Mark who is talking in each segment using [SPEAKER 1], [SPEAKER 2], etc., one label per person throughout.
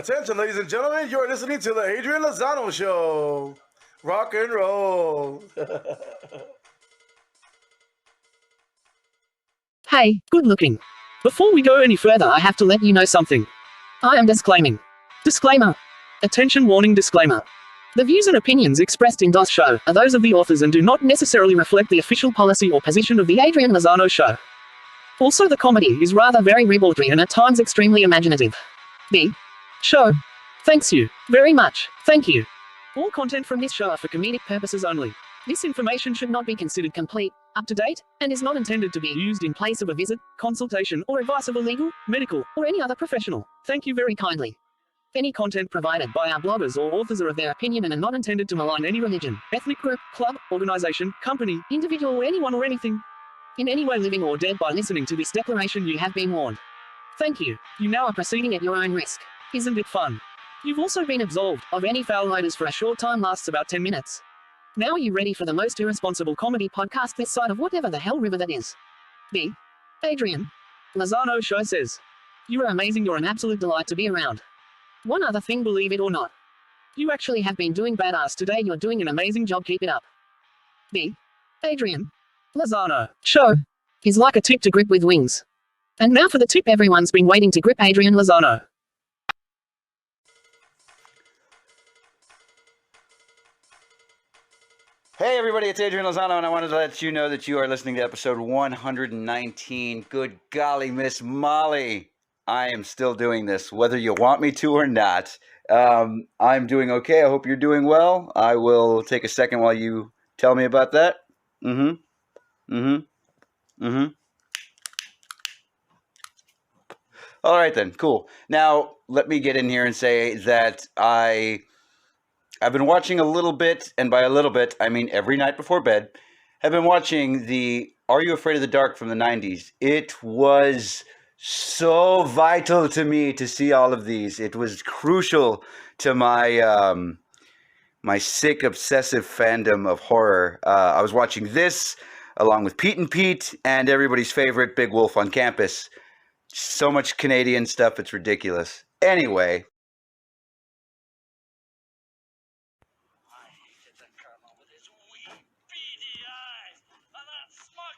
[SPEAKER 1] Attention, ladies and gentlemen, you're listening to the Adrian Lozano Show. Rock and roll.
[SPEAKER 2] Hey, good looking. Before we go any further, I have to let you know something. I am disclaiming. Disclaimer. Attention warning disclaimer. The views and opinions expressed in this show are those of the authors and do not necessarily reflect the official policy or position of the Adrian Lozano Show. Also, the comedy is rather very ribaldry and at times extremely imaginative. The show thanks you very much. Thank you. All content from this show are for comedic purposes only. This information should not be considered complete, up to date, and is not intended to be used in place of a visit, consultation, or advice of a legal, medical, or any other professional. Thank you very kindly. Any content provided by our bloggers or authors are of their opinion and are not intended to malign any religion, ethnic group, club, organization, company, individual, or anyone or anything in any way living or dead. By listening to this declaration, you have been warned. Thank you. You now are proceeding at your own risk. Isn't it fun? You've also been absolved of any foul odors for a short time, lasts about 10 minutes. Now are you ready for the most irresponsible comedy podcast this side of whatever the hell river that is? The Adrian Lozano Show says, you are amazing, you're an absolute delight to be around. One other thing, believe it or not, you actually have been doing badass today, you're doing an amazing job, keep it up. The Adrian Lozano Show is like a tip to grip with wings. And now for the tip everyone's been waiting to grip, Adrian Lozano.
[SPEAKER 3] Hey everybody, it's Adrian Lozano, and I wanted to let you know that you are listening to episode 119. Good golly, Miss Molly. I am still doing this, whether you want me to or not. I'm doing okay. I hope you're doing well. I will take a second while you tell me about that. All right then, cool. Now, let me get in here and say that I've been watching a little bit, and by a little bit, I mean every night before bed, I've been watching the Are You Afraid of the Dark from the 90s. It was so vital to me to see all of these. It was crucial to my my sick, obsessive fandom of horror. I was watching this along with Pete and Pete and everybody's favorite Big Wolf on Campus. So much Canadian stuff, it's ridiculous. Anyway.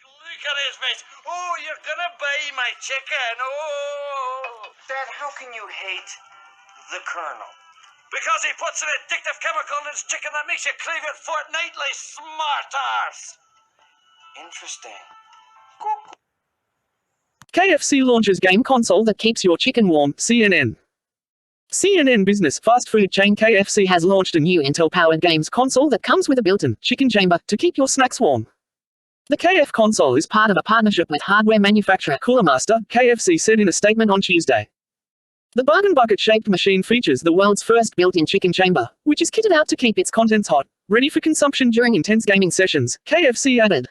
[SPEAKER 4] Look at his face. Oh, you're gonna buy my chicken. Oh.
[SPEAKER 5] Dad, how can you hate the Colonel?
[SPEAKER 4] Because he puts an addictive chemical in his chicken that makes you crave it fortnightly, smart arse.
[SPEAKER 5] Interesting.
[SPEAKER 2] KFC launches game console that keeps your chicken warm, CNN. CNN Business fast food chain KFC has launched a new Intel-powered games console that comes with a built-in chicken chamber to keep your snacks warm. The KF console is part of a partnership with hardware manufacturer Cooler Master, KFC said in a statement on Tuesday. The bargain bucket-shaped machine features the world's first built-in chicken chamber, which is kitted out to keep its contents hot, ready for consumption during intense gaming sessions, KFC added.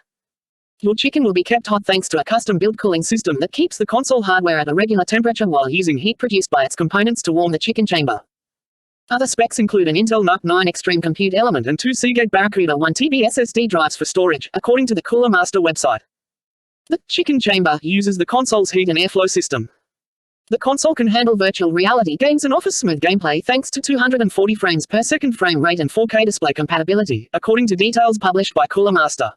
[SPEAKER 2] Your chicken will be kept hot thanks to a custom-built cooling system that keeps the console hardware at a regular temperature while using heat produced by its components to warm the chicken chamber. Other specs include an Intel NUC 9 Extreme Compute element and two Seagate Barracuda 1TB SSD drives for storage, according to the Cooler Master website. The chicken chamber uses the console's heat and airflow system. The console can handle virtual reality games and offers smooth gameplay thanks to 240 frames per second frame rate and 4K display compatibility, according to details published by Cooler Master.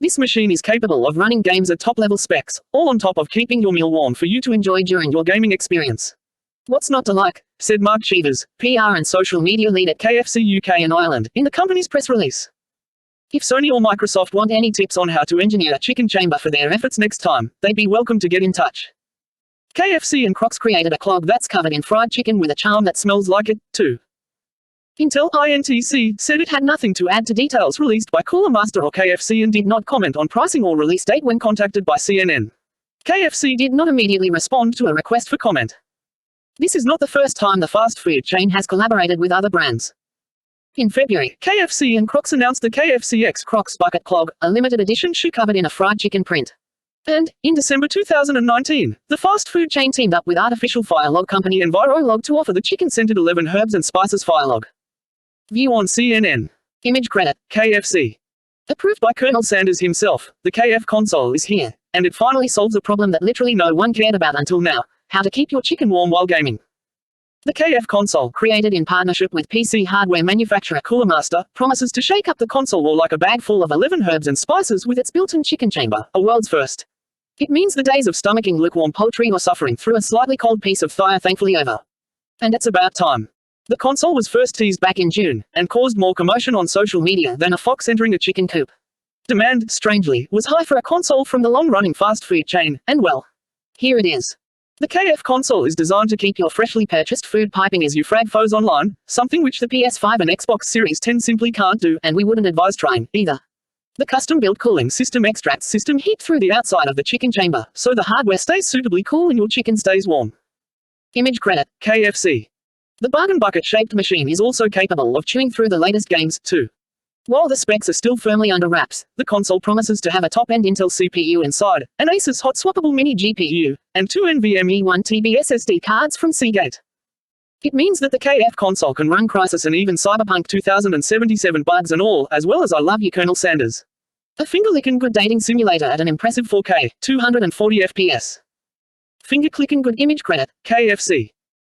[SPEAKER 2] This machine is capable of running games at top-level specs, all on top of keeping your meal warm for you to enjoy during your gaming experience. What's not to like, said Mark Cheevers, PR and social media lead at KFC UK and Ireland, in the company's press release. If Sony or Microsoft want any tips on how to engineer a chicken chamber for their efforts next time, they'd be welcome to get in touch. KFC and Crocs created a clog that's covered in fried chicken with a charm that smells like it, too. Intel INTC said it had nothing to add to details released by Cooler Master or KFC and did not comment on pricing or release date when contacted by CNN. KFC did not immediately respond to a request for comment. This is not the first time the fast food chain has collaborated with other brands. In February, KFC and Crocs announced the KFC X Crocs Bucket Clog, a limited edition shoe covered in a fried chicken print. And, in December 2019, the fast food chain teamed up with artificial fire log company EnviroLog to offer the chicken-scented 11 herbs and spices fire log. View on CNN. Image credit, KFC. Approved by Colonel Sanders himself, the KF console is here, and it finally solves a problem that literally no one cared about until now: how to keep your chicken warm while gaming. The KF console, created in partnership with PC hardware manufacturer Cooler Master, promises to shake up the console war like a bag full of 11 herbs and spices with its built-in chicken chamber, a world's first. It means the days of stomaching lukewarm poultry or suffering through a slightly cold piece of thigh are thankfully over. And it's about time. The console was first teased back in June, and caused more commotion on social media than a fox entering a chicken coop. Demand, strangely, was high for a console from the long-running fast food chain, and well, here it is. The KF console is designed to keep your freshly purchased food piping as you frag foes online, something which the PS5 and Xbox Series 10 simply can't do, and we wouldn't advise trying, either. The custom-built cooling system extracts system heat through the outside of the chicken chamber, so the hardware stays suitably cool and your chicken stays warm. Image credit, KFC. The bargain bucket-shaped machine is also capable of chewing through the latest games, too. While the specs are still firmly under wraps, the console promises to have a top-end Intel CPU inside, an Asus hot-swappable mini GPU, and 2 NVMe 1TB SSD cards from Seagate. It means that the KF console can run Crysis and even Cyberpunk 2077 bugs and all, as well as I Love You Colonel Sanders. A finger-licking good dating simulator at an impressive 4K, 240 FPS. Finger-clicking good image credit, KFC.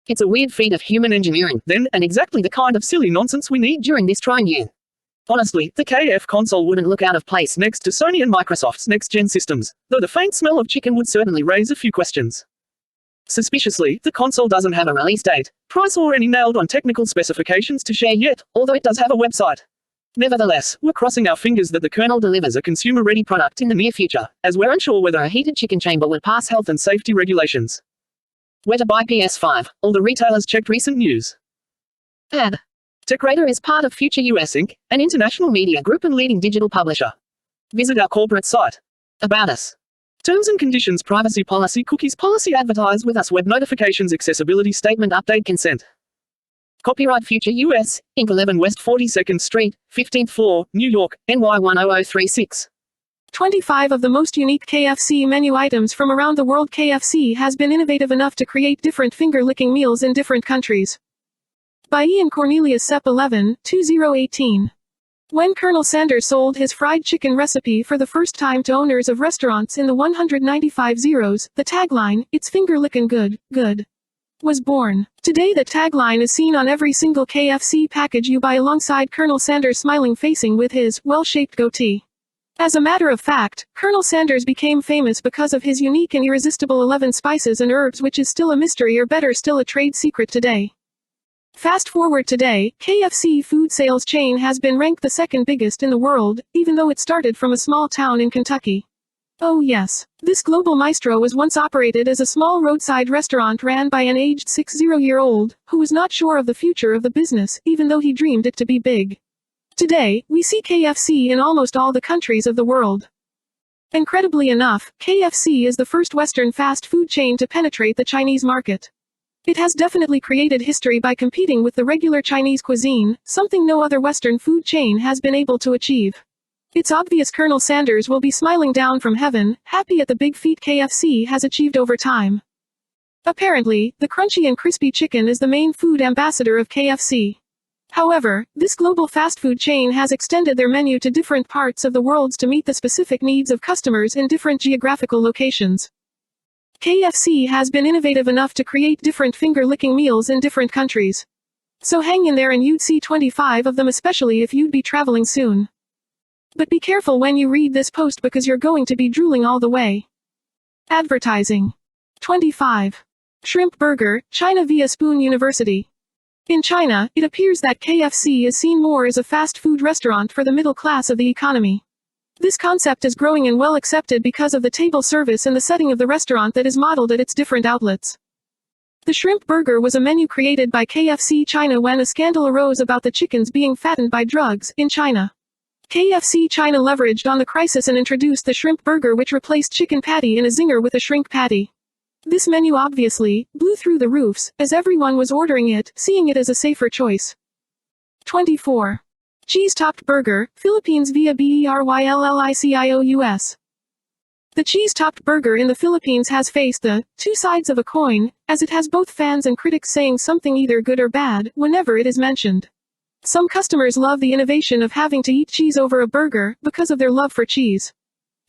[SPEAKER 2] It's a weird feat of human engineering, then, and exactly the kind of silly nonsense we need during this trying year. Honestly, the KF console wouldn't look out of place next to Sony and Microsoft's next-gen systems, though the faint smell of chicken would certainly raise a few questions. Suspiciously, the console doesn't have a release date, price or any nailed-on technical specifications to share yet, although it does have a website. Nevertheless, we're crossing our fingers that the kernel delivers a consumer-ready product in the near future, as we're unsure whether a heated chicken chamber would pass health and safety regulations. Where to buy PS5? All the retailers checked recent news. Ad. TechRadar is part of Future US Inc., an international media group and leading digital publisher. Visit our corporate site. About us. Terms and conditions, privacy policy, cookies policy, advertise with us, web notifications, accessibility statement, update, consent. Copyright Future US, Inc. 11 West 42nd Street, 15th floor, New York, NY 10036.
[SPEAKER 6] 25 of the most unique KFC menu items from around the world. KFC has been innovative enough to create different finger-licking meals in different countries. By Ian Cornelius Sepp 11, 2018. When Colonel Sanders sold his fried chicken recipe for the first time to owners of restaurants in the 195 zeros, the tagline, "It's finger-lickin' good, good," was born. Today the tagline is seen on every single KFC package you buy alongside Colonel Sanders smiling facing with his well-shaped goatee. As a matter of fact, Colonel Sanders became famous because of his unique and irresistible 11 spices and herbs, which is still a mystery, or better still a trade secret today. Fast forward today, KFC food sales chain has been ranked the second biggest in the world, even though it started from a small town in Kentucky. Oh yes, this global maestro was once operated as a small roadside restaurant ran by an aged 60-year-old, who was not sure of the future of the business, even though he dreamed it to be big. Today, we see KFC in almost all the countries of the world. Incredibly enough, KFC is the first Western fast food chain to penetrate the Chinese market. It has definitely created history by competing with the regular Chinese cuisine, something no other Western food chain has been able to achieve. It's obvious Colonel Sanders will be smiling down from heaven, happy at the big feat KFC has achieved over time. Apparently, the crunchy and crispy chicken is the main food ambassador of KFC. However, this global fast food chain has extended their menu to different parts of the world to meet the specific needs of customers in different geographical locations. KFC has been innovative enough to create different finger-licking meals in different countries. So hang in there and you'd see 25 of them, especially if you'd be traveling soon. But be careful when you read this post because you're going to be drooling all the way. Advertising. 25. Shrimp Burger, China via Spoon University. In China, it appears that KFC is seen more as a fast food restaurant for the middle class of the economy. This concept is growing and well accepted because of the table service and the setting of the restaurant that is modeled at its different outlets. The shrimp burger was a menu created by KFC China when a scandal arose about the chickens being fattened by drugs in China. KFC China leveraged on the crisis and introduced the shrimp burger, which replaced chicken patty in a zinger with a shrink patty. This menu obviously blew through the roofs, as everyone was ordering it, seeing it as a safer choice. 24. Cheese-topped burger, Philippines via BERYLLICIOUS. The cheese-topped burger in the Philippines has faced the two sides of a coin, as it has both fans and critics saying something either good or bad whenever it is mentioned. Some customers love the innovation of having to eat cheese over a burger because of their love for cheese.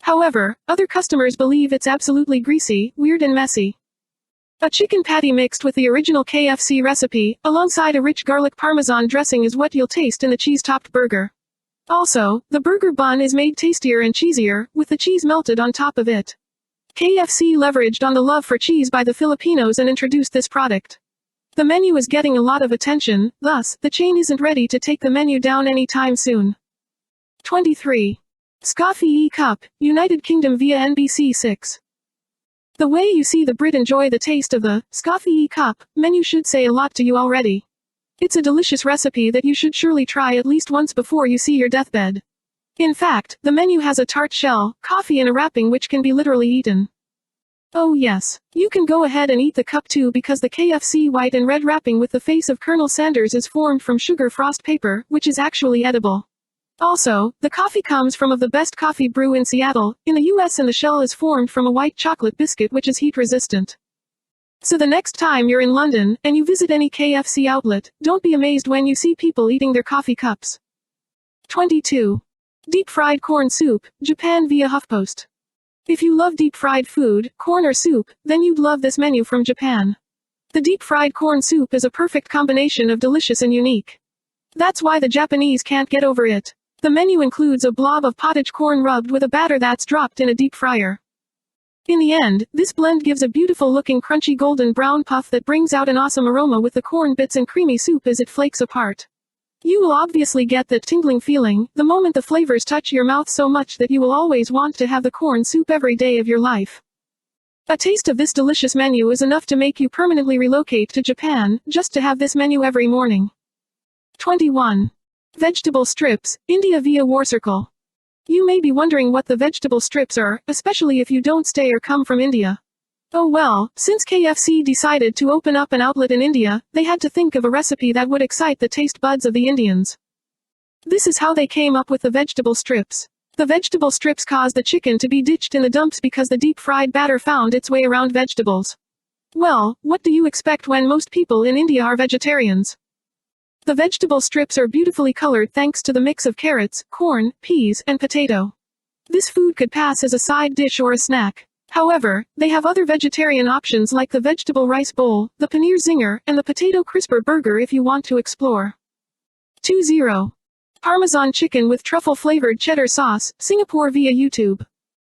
[SPEAKER 6] However, other customers believe it's absolutely greasy, weird and messy. A chicken patty mixed with the original KFC recipe, alongside a rich garlic parmesan dressing is what you'll taste in the cheese-topped burger. Also, the burger bun is made tastier and cheesier, with the cheese melted on top of it. KFC leveraged on the love for cheese by the Filipinos and introduced this product. The menu is getting a lot of attention, thus, the chain isn't ready to take the menu down anytime soon. 23. Scoffe Cup, United Kingdom via NBC 6. The way you see the Brit enjoy the taste of the Scoffe Cup menu should say a lot to you already. It's a delicious recipe that you should surely try at least once before you see your deathbed. In fact, the menu has a tart shell, coffee and a wrapping which can be literally eaten. Oh yes, you can go ahead and eat the cup too because the KFC white and red wrapping with the face of Colonel Sanders is formed from sugar frost paper, which is actually edible. Also, the coffee comes from the best coffee brew in Seattle, in the US, and the shell is formed from a white chocolate biscuit which is heat resistant. So the next time you're in London, and you visit any KFC outlet, don't be amazed when you see people eating their coffee cups. 22. Deep-fried corn soup, Japan via HuffPost. If you love deep-fried food, corn or soup, then you'd love this menu from Japan. The deep-fried corn soup is a perfect combination of delicious and unique. That's why the Japanese can't get over it. The menu includes a blob of pottage corn rubbed with a batter that's dropped in a deep fryer. In the end, this blend gives a beautiful-looking crunchy golden brown puff that brings out an awesome aroma with the corn bits and creamy soup as it flakes apart. You will obviously get that tingling feeling the moment the flavors touch your mouth so much that you will always want to have the corn soup every day of your life. A taste of this delicious menu is enough to make you permanently relocate to Japan, just to have this menu every morning. 21. Vegetable strips, India via Warcircle. You may be wondering what the vegetable strips are, especially if you don't stay or come from India. Oh well, since KFC decided to open up an outlet in India, they had to think of a recipe that would excite the taste buds of the Indians. This is how they came up with the vegetable strips. The vegetable strips caused the chicken to be ditched in the dumps because the deep-fried batter found its way around vegetables. Well, what do you expect when most people in India are vegetarians? The vegetable strips are beautifully colored thanks to the mix of carrots, corn, peas, and potato. This food could pass as a side dish or a snack. However, they have other vegetarian options like the vegetable rice bowl, the paneer zinger, and the potato crisper burger if you want to explore. 20. Parmesan chicken with truffle-flavored cheddar sauce, Singapore via YouTube.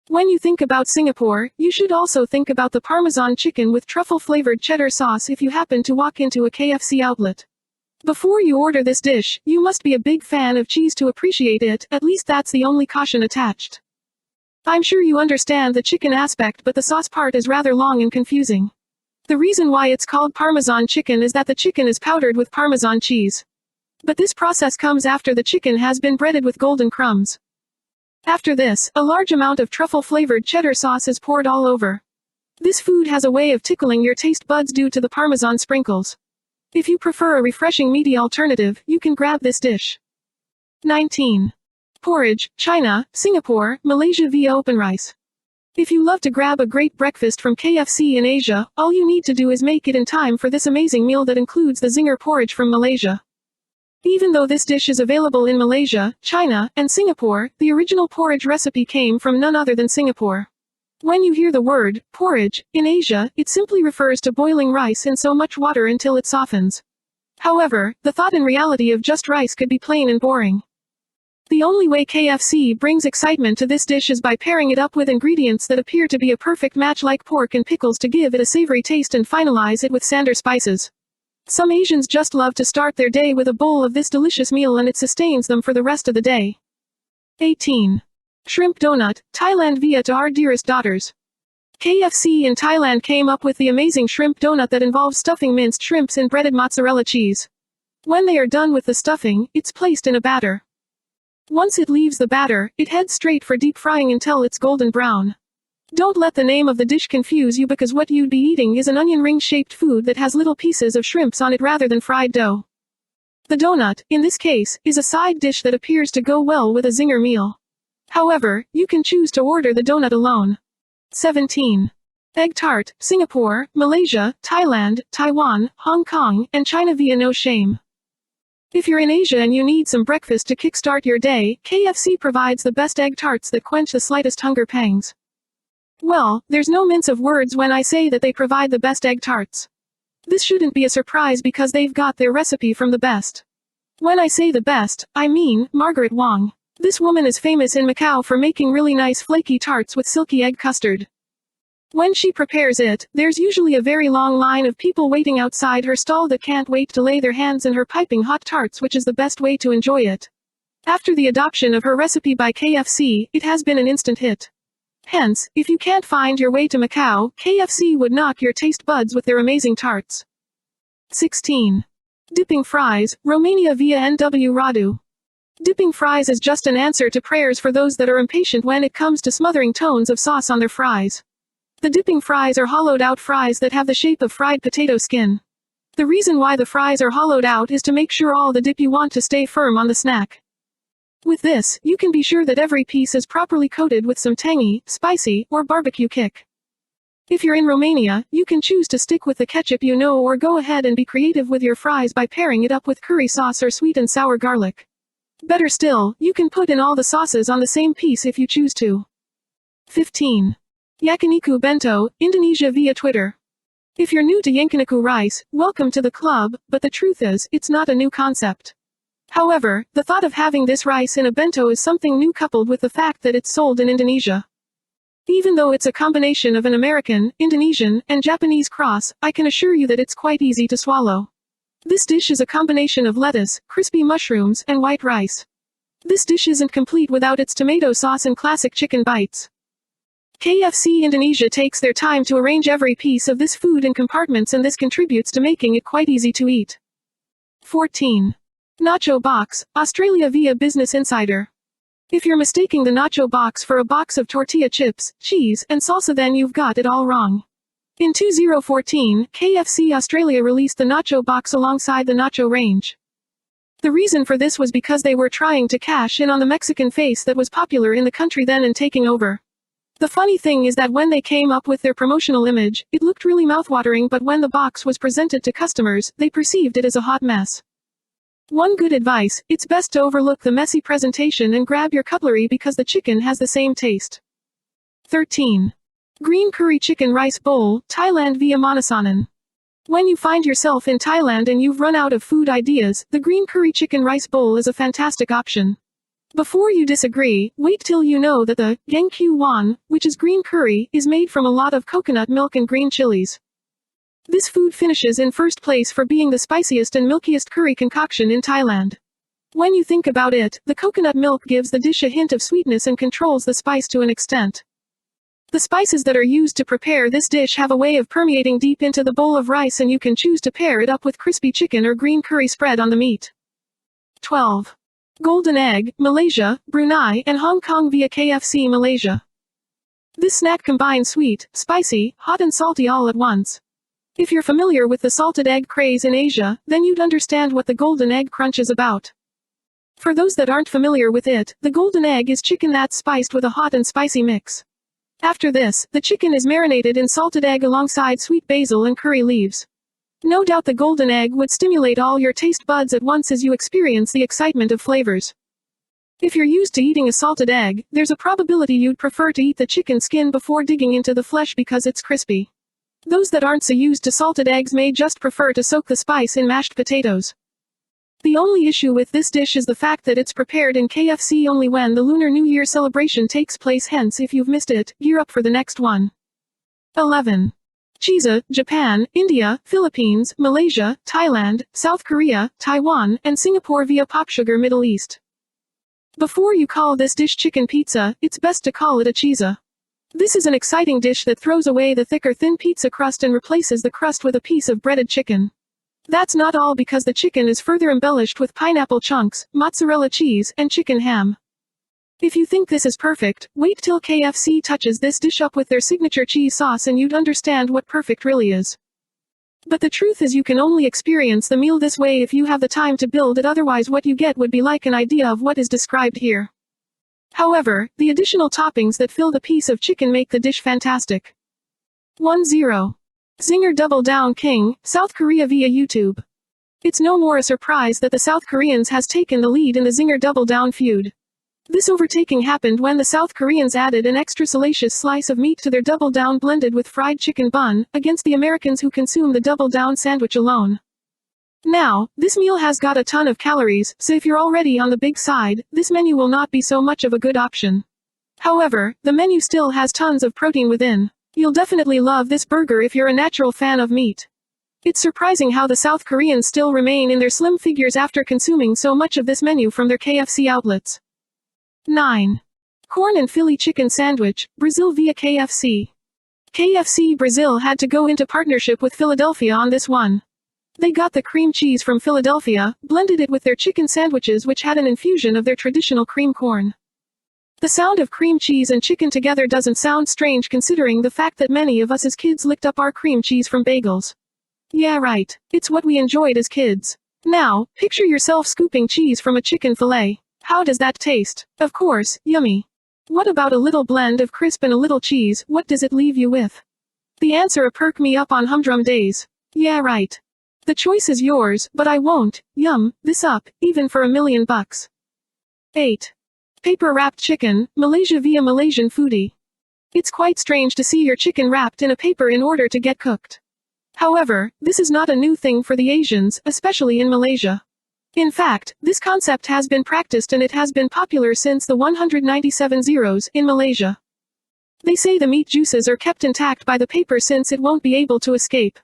[SPEAKER 6] When you think about Singapore, you should also think about the Parmesan chicken with truffle-flavored cheddar sauce if you happen to walk into a KFC outlet. Before you order this dish, you must be a big fan of cheese to appreciate it, at least that's the only caution attached. I'm sure you understand the chicken aspect, but the sauce part is rather long and confusing. The reason why it's called Parmesan chicken is that the chicken is powdered with Parmesan cheese. But this process comes after the chicken has been breaded with golden crumbs. After this, a large amount of truffle-flavored cheddar sauce is poured all over. This food has a way of tickling your taste buds due to the Parmesan sprinkles. If you prefer a refreshing meaty alternative, you can grab this dish. 19. Porridge, China, Singapore, Malaysia via Open Rice. If you love to grab a great breakfast from KFC in Asia, all you need to do is make it in time for this amazing meal that includes the zinger porridge from Malaysia. Even though this dish is available in Malaysia, China, and Singapore, the original porridge recipe came from none other than Singapore. When you hear the word porridge in Asia, it simply refers to boiling rice in so much water until it softens. However, the thought and reality of just rice could be plain and boring. The only way KFC brings excitement to this dish is by pairing it up with ingredients that appear to be a perfect match like pork and pickles to give it a savory taste and finalize it with Sander spices. Some Asians just love to start their day with a bowl of this delicious meal and it sustains them for the rest of the day. 18. Shrimp donut, Thailand via to our dearest daughters. KFC in Thailand came up with the amazing shrimp donut that involves stuffing minced shrimps in breaded mozzarella cheese. When they are done with the stuffing, it's placed in a batter. Once it leaves the batter, it heads straight for deep frying until it's golden brown. Don't let the name of the dish confuse you because what you'd be eating is an onion ring-shaped food that has little pieces of shrimps on it rather than fried dough. The donut, in this case, is a side dish that appears to go well with a zinger meal. However, you can choose to order the donut alone. 17. Egg tart, Singapore, Malaysia, Thailand, Taiwan, Hong Kong, and China via No Shame. If you're in Asia and you need some breakfast to kickstart your day, KFC provides the best egg tarts that quench the slightest hunger pangs. Well, there's no mince of words when I say that they provide the best egg tarts. This shouldn't be a surprise because they've got their recipe from the best. When I say the best, I mean Margaret Wong. This woman is famous in Macau for making really nice flaky tarts with silky egg custard. When she prepares it, there's usually a very long line of people waiting outside her stall that can't wait to lay their hands in her piping hot tarts, which is the best way to enjoy it. After the adoption of her recipe by KFC, it has been an instant hit. Hence, if you can't find your way to Macau, KFC would knock your taste buds with their amazing tarts. 16. Dipping fries, Romania via NW Radu. Dipping fries is just an answer to prayers for those that are impatient when it comes to smothering tons of sauce on their fries. The dipping fries are hollowed out fries that have the shape of fried potato skin. The reason why the fries are hollowed out is to make sure all the dip you want to stay firm on the snack. With this, you can be sure that every piece is properly coated with some tangy, spicy, or barbecue kick. If you're in Romania, you can choose to stick with the ketchup or go ahead and be creative with your fries by pairing it up with curry sauce or sweet and sour garlic. Better still, you can put in all the sauces on the same piece if you choose to. 15. Yakiniku Bento, Indonesia via Twitter. If you're new to Yakiniku rice, welcome to the club, but the truth is, it's not a new concept. However, the thought of having this rice in a bento is something new coupled with the fact that it's sold in Indonesia. Even though it's a combination of an American, Indonesian, and Japanese cross, I can assure you that it's quite easy to swallow. This dish is a combination of lettuce, crispy mushrooms, and white rice. This dish isn't complete without its tomato sauce and classic chicken bites. KFC Indonesia takes their time to arrange every piece of this food in compartments, and this contributes to making it quite easy to eat. 14. Nacho Box Australia via Business Insider. If you're mistaking the nacho box for a box of tortilla chips, cheese, and salsa, then you've got it all wrong. In 2014, KFC Australia released the nacho box alongside the nacho range. The reason for this was because they were trying to cash in on the Mexican face that was popular in the country then and taking over. The funny thing is that when they came up with their promotional image, it looked really mouthwatering, but when the box was presented to customers, they perceived it as a hot mess. One good advice, it's best to overlook the messy presentation and grab your cutlery because the chicken has the same taste. 13. Green Curry Chicken Rice Bowl, Thailand via Manasanan. When you find yourself in Thailand and you've run out of food ideas, the green curry chicken rice bowl is a fantastic option. Before you disagree, wait till you know that the yang q wan, which is green curry, is made from a lot of coconut milk and green chilies. This food finishes in first place for being the spiciest and milkiest curry concoction in Thailand. When you think about it, the coconut milk gives the dish a hint of sweetness and controls the spice to an extent. The spices that are used to prepare this dish have a way of permeating deep into the bowl of rice, and you can choose to pair it up with crispy chicken or green curry spread on the meat. 12. Golden Egg, Malaysia, Brunei, and Hong Kong via KFC Malaysia. This snack combines sweet, spicy, hot and salty all at once. If you're familiar with the salted egg craze in Asia, then you'd understand what the golden egg crunch is about. For those that aren't familiar with it, the golden egg is chicken that's spiced with a hot and spicy mix. After this, the chicken is marinated in salted egg alongside sweet basil and curry leaves. No doubt the golden egg would stimulate all your taste buds at once as you experience the excitement of flavors. If you're used to eating a salted egg, there's a probability you'd prefer to eat the chicken skin before digging into the flesh because it's crispy. Those that aren't so used to salted eggs may just prefer to soak the spice in mashed potatoes. The only issue with this dish is the fact that it's prepared in KFC only when the Lunar New Year celebration takes place, hence if you've missed it, gear up for the next one. 11. Chiza, Japan, India, Philippines, Malaysia, Thailand, South Korea, Taiwan, and Singapore via Popsugar Middle East. Before you call this dish chicken pizza, it's best to call it a chiza. This is an exciting dish that throws away the thick or thin pizza crust and replaces the crust with a piece of breaded chicken. That's not all, because the chicken is further embellished with pineapple chunks, mozzarella cheese, and chicken ham. If you think this is perfect, wait till KFC touches this dish up with their signature cheese sauce and you'd understand what perfect really is. But the truth is you can only experience the meal this way if you have the time to build it, otherwise what you get would be like an idea of what is described here. However, the additional toppings that fill the piece of chicken make the dish fantastic. 10. Zinger Double Down King, South Korea via YouTube. It's no more a surprise that the South Koreans has taken the lead in the Zinger Double Down feud. This overtaking happened when the South Koreans added an extra salacious slice of meat to their double down blended with fried chicken bun, against the Americans who consume the double down sandwich alone. Now, this meal has got a ton of calories, so if you're already on the big side, this menu will not be so much of a good option. However, the menu still has tons of protein within. You'll definitely love this burger if you're a natural fan of meat. It's surprising how the South Koreans still remain in their slim figures after consuming so much of this menu from their KFC outlets. 9. Corn and Philly Chicken Sandwich, Brazil via KFC. KFC Brazil had to go into partnership with Philadelphia on this one. They got the cream cheese from Philadelphia, blended it with their chicken sandwiches which had an infusion of their traditional cream corn. The sound of cream cheese and chicken together doesn't sound strange considering the fact that many of us as kids licked up our cream cheese from bagels. Yeah right, it's what we enjoyed as kids. Now, picture yourself scooping cheese from a chicken fillet. How does that taste? Of course, yummy. What about a little blend of crisp and a little cheese, what does it leave you with? The answer: a perk me up on humdrum days. Yeah right. The choice is yours, but I won't, this up, even for $1 million. 8. Paper wrapped chicken, Malaysia via Malaysian foodie. It's quite strange to see your chicken wrapped in a paper in order to get cooked. However, this is not a new thing for the Asians, especially in Malaysia. In fact, this concept has been practiced and it has been popular since the 197 zeros in Malaysia. They say the meat juices are kept intact by the paper since it won't be able to escape.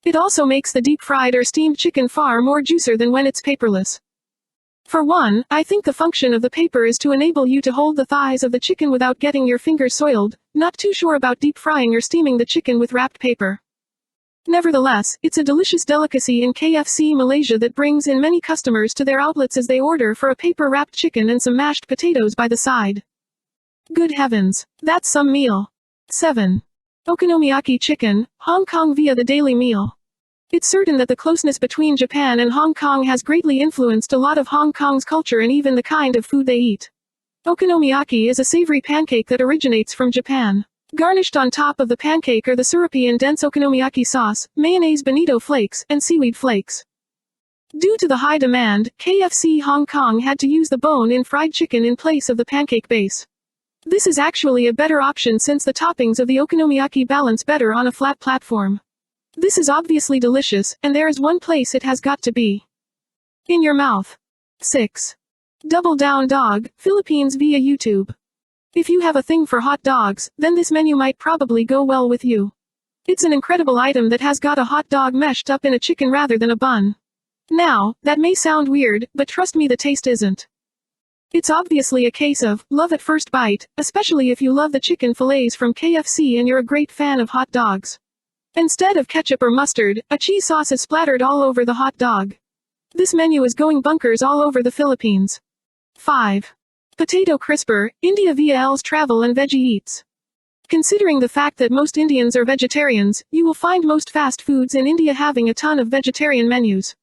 [SPEAKER 6] It also makes the deep-fried or steamed chicken far more juicier than when it's paperless. For one, I think the function of the paper is to enable you to hold the thighs of the chicken without getting your fingers soiled. Not too sure about deep frying or steaming the chicken with wrapped paper. Nevertheless, it's a delicious delicacy in KFC Malaysia that brings in many customers to their outlets as they order for a paper-wrapped chicken and some mashed potatoes by the side. Good heavens, that's some meal. 7. Okonomiyaki chicken, Hong Kong via the Daily Meal. It's certain that the closeness between Japan and Hong Kong has greatly influenced a lot of Hong Kong's culture and even the kind of food they eat. Okonomiyaki is a savory pancake that originates from Japan. Garnished on top of the pancake are the syrupy and dense okonomiyaki sauce, mayonnaise bonito flakes, and seaweed flakes. Due to the high demand, KFC Hong Kong had to use the bone-in fried chicken in place of the pancake base. This is actually a better option since the toppings of the okonomiyaki balance better on a flat platform. This is obviously delicious, and there is one place it has got to be. In your mouth. 6. Double Down Dog, Philippines via YouTube. If you have a thing for hot dogs, then this menu might probably go well with you. It's an incredible item that has got a hot dog meshed up in a chicken rather than a bun. Now, that may sound weird, but trust me, the taste isn't. It's obviously a case of love at first bite, especially if you love the chicken fillets from KFC and you're a great fan of hot dogs. Instead of ketchup or mustard, a cheese sauce is splattered all over the hot dog. This menu is going bonkers all over the Philippines. 5. Potato Crisper, India via L's Travel and Veggie Eats. Considering the fact that most Indians are vegetarians, you will find most fast foods in India having a ton of vegetarian menus.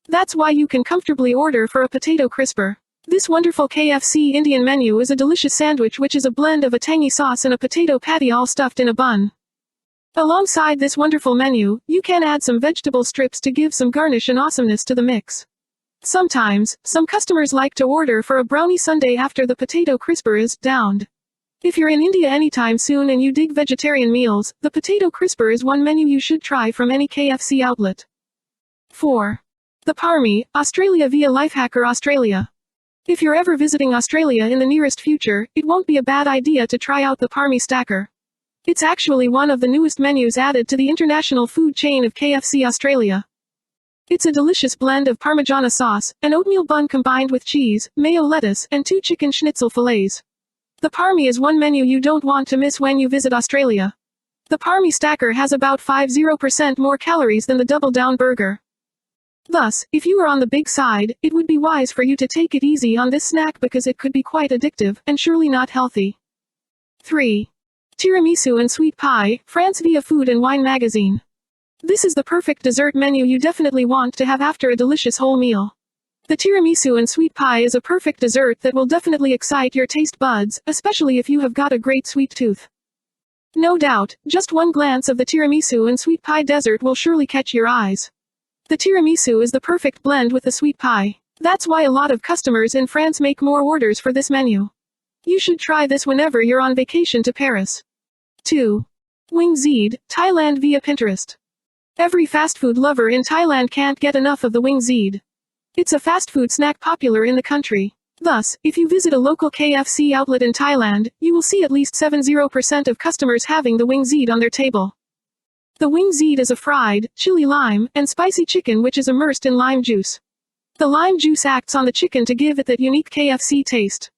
[SPEAKER 6] That's why you can comfortably order for a potato crisper. This wonderful KFC Indian menu is a delicious sandwich which is a blend of a tangy sauce and a potato patty all stuffed in a bun. Alongside this wonderful menu, you can add some vegetable strips to give some garnish and awesomeness to the mix. Sometimes, some customers like to order for a brownie sundae after the potato crisper is downed. If you're in India anytime soon and you dig vegetarian meals, the potato crisper is one menu you should try from any KFC outlet. 4. The Parmy, Australia via Lifehacker Australia. If you're ever visiting Australia in the nearest future, it won't be a bad idea to try out the Parmy Stacker. It's actually one of the newest menus added to the international food chain of KFC Australia. It's a delicious blend of Parmigiana sauce, an oatmeal bun combined with cheese, mayo lettuce, and 2 chicken schnitzel fillets. The Parmy is one menu you don't want to miss when you visit Australia. The Parmy Stacker has about 50% more calories than the Double Down burger. Thus, if you are on the big side, it would be wise for you to take it easy on this snack because it could be quite addictive, and surely not healthy. 3. Tiramisu and Sweet Pie, France via Food and Wine Magazine. This is the perfect dessert menu you definitely want to have after a delicious whole meal. The tiramisu and sweet pie is a perfect dessert that will definitely excite your taste buds, especially if you have got a great sweet tooth. No doubt, just one glance of the tiramisu and sweet pie dessert will surely catch your eyes. The tiramisu is the perfect blend with the sweet pie. That's why a lot of customers in France make more orders for this menu. You should try this whenever you're on vacation to Paris. 2. Wing Zed, Thailand via Pinterest. Every fast food lover in Thailand can't get enough of the Wing Zed. It's a fast food snack popular in the country. Thus, if you visit a local KFC outlet in Thailand, you will see at least 70% of customers having the Wing Zed on their table. The Wing Zed is a fried, chili lime, and spicy chicken which is immersed in lime juice. The lime juice acts on the chicken to give it that unique KFC taste.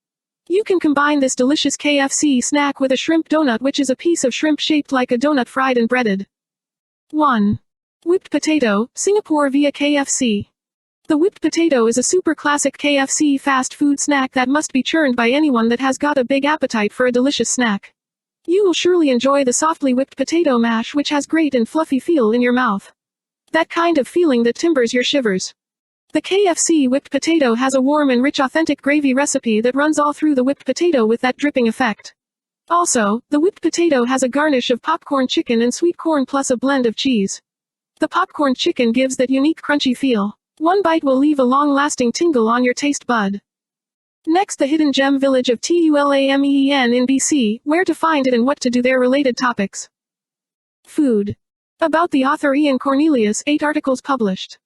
[SPEAKER 6] You can combine this delicious KFC snack with a shrimp donut, which is a piece of shrimp shaped like a donut fried and breaded. 1. Whipped potato, Singapore via KFC. The whipped potato is a super classic KFC fast food snack that must be churned by anyone that has got a big appetite for a delicious snack. You will surely enjoy the softly whipped potato mash, which has great and fluffy feel in your mouth. That kind of feeling that timbers your shivers. The KFC whipped potato has a warm and rich authentic gravy recipe that runs all through the whipped potato with that dripping effect. Also, the whipped potato has a garnish of popcorn chicken and sweet corn plus a blend of cheese. The popcorn chicken gives that unique crunchy feel. One bite will leave a long-lasting tingle on your taste bud. Next, the hidden gem village of Tulameen in BC, where to find it and what to do there. Related topics. Food. About the author Ian Cornelius, 8 articles published.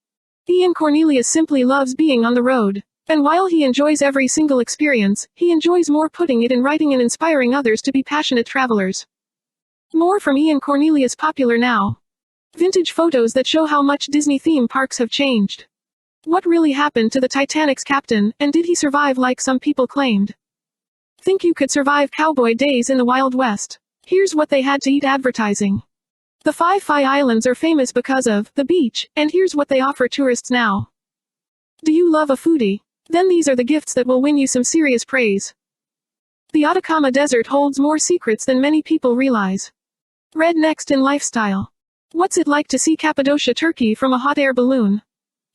[SPEAKER 6] Ian Cornelius simply loves being on the road. And while he enjoys every single experience, he enjoys more putting it in writing and inspiring others to be passionate travelers. More from Ian Cornelius. Popular now. Vintage photos that show how much Disney theme parks have changed. What really happened to the Titanic's captain, and did he survive like some people claimed? Think you could survive cowboy days in the Wild West? Here's what they had to eat. Advertising. The Five Islands are famous because of the beach, and here's what they offer tourists now. Do you love a foodie? Then these are the gifts that will win you some serious praise. The Atacama Desert holds more secrets than many people realize. Read next in Lifestyle. What's it like to see Cappadocia, Turkey from a hot air balloon?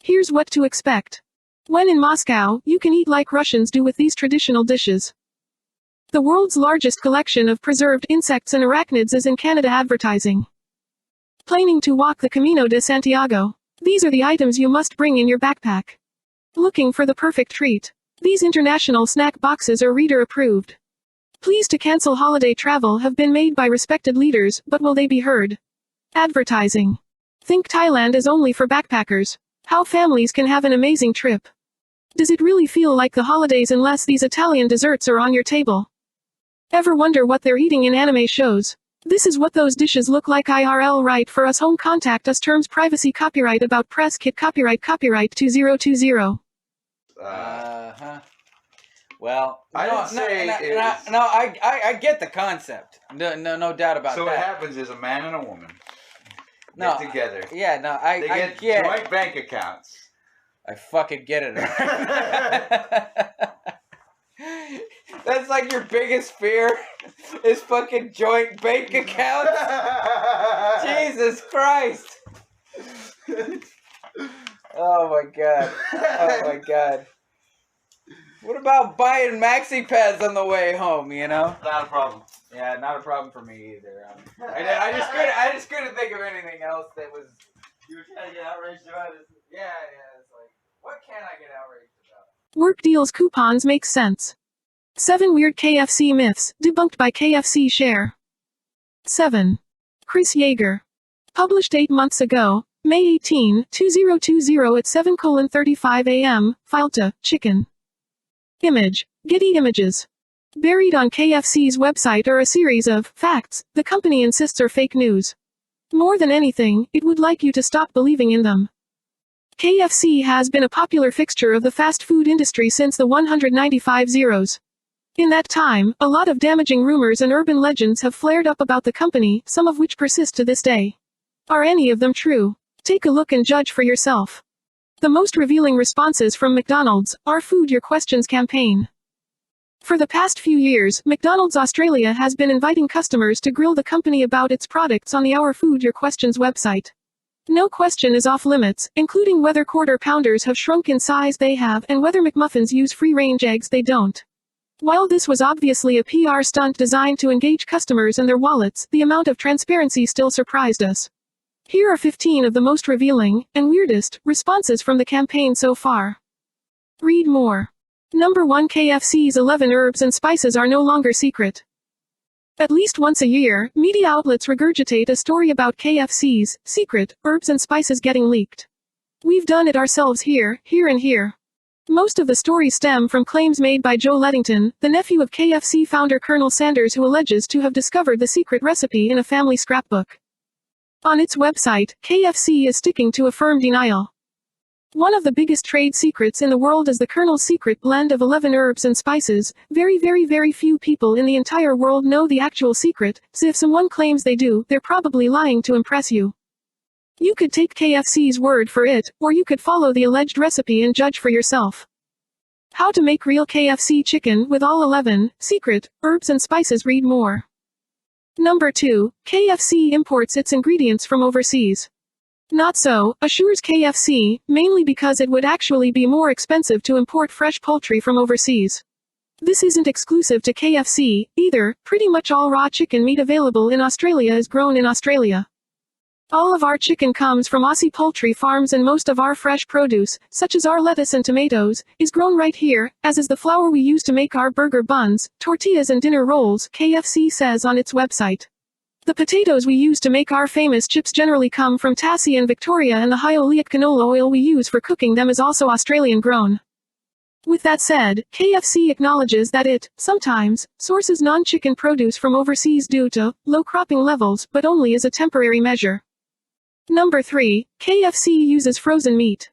[SPEAKER 6] Here's what to expect. When in Moscow, you can eat like Russians do with these traditional dishes. The world's largest collection of preserved insects and arachnids is in Canada. Advertising. Planning to walk the Camino de Santiago? These are the items you must bring in your backpack. Looking for the perfect treat? These international snack boxes are reader approved. Pleas to cancel holiday travel have been made by respected leaders, but will they be heard? Advertising. Think Thailand is only for backpackers. How families can have an amazing trip. Does it really feel like the holidays unless these Italian desserts are on your table? Ever wonder what they're eating in anime shows? This is what those dishes look like IRL. Right for us home. Contact us. Terms privacy. Copyright about press kit. Copyright 2020.
[SPEAKER 7] Well,
[SPEAKER 3] I
[SPEAKER 7] get the concept. No doubt about that.
[SPEAKER 3] So what happens is a man and a woman get together.
[SPEAKER 7] Yeah, no,
[SPEAKER 3] They get joint bank accounts.
[SPEAKER 7] I fucking get it. That's like your biggest fear is fucking joint bank accounts? Jesus Christ. Oh my god. Oh my god. What about buying maxi pads on the way home, you know?
[SPEAKER 3] Not a problem.
[SPEAKER 7] Yeah, not a problem for me either. I just couldn't think of anything else that was...
[SPEAKER 3] You were trying to get outraged about it.
[SPEAKER 7] Yeah, it's like, what can I get outraged about?
[SPEAKER 6] Work deals coupons make sense. 7 weird KFC myths, debunked by KFC Share. 7. Chris Yeager. Published 8 months ago, May 18, 2020 at 7:35 a.m., filed to Chicken. Image. Getty Images. Buried on KFC's website are a series of facts the company insists are fake news. More than anything, it would like you to stop believing in them. KFC has been a popular fixture of the fast food industry since the 195 zeros. In that time, a lot of damaging rumors and urban legends have flared up about the company, some of which persist to this day. Are any of them true? Take a look and judge for yourself. The most revealing responses from McDonald's, Our Food Your Questions campaign. For the past few years, McDonald's Australia has been inviting customers to grill the company about its products on the Our Food Your Questions website. No question is off limits, including whether quarter pounders have shrunk in size they have and whether McMuffins use free-range eggs they don't. While this was obviously a PR stunt designed to engage customers and their wallets, the amount of transparency still surprised us. Here are 15 of the most revealing, and weirdest, responses from the campaign so far. Read more. Number 1. KFC's 11 herbs and spices are no longer secret. At least once a year, media outlets regurgitate a story about KFC's secret herbs and spices getting leaked. We've done it ourselves here, and here. Most of the stories stem from claims made by Joe Lettington, the nephew of KFC founder Colonel Sanders, who alleges to have discovered the secret recipe in a family scrapbook. On its website, KFC is sticking to a firm denial. One of the biggest trade secrets in the world is the Colonel's secret blend of 11 herbs and spices. Very few people in the entire world know the actual secret, so if someone claims they do, they're probably lying to impress you. You could take KFC's word for it, or you could follow the alleged recipe and judge for yourself. How to make real KFC chicken with all 11 secret herbs and spices. Read more. Number 2. KFC imports its ingredients from overseas. Not so, assures KFC, mainly because it would actually be more expensive to import fresh poultry from overseas. This isn't exclusive to KFC, either. Pretty much all raw chicken meat available in Australia is grown in Australia. All of our chicken comes from Aussie poultry farms, and most of our fresh produce, such as our lettuce and tomatoes, is grown right here, as is the flour we use to make our burger buns, tortillas and dinner rolls, KFC says on its website. The potatoes we use to make our famous chips generally come from Tassie and Victoria, and the high oleic canola oil we use for cooking them is also Australian grown. With that said, KFC acknowledges that it, sometimes, sources non-chicken produce from overseas due to low cropping levels, but only as a temporary measure. Number 3. KFC uses frozen meat.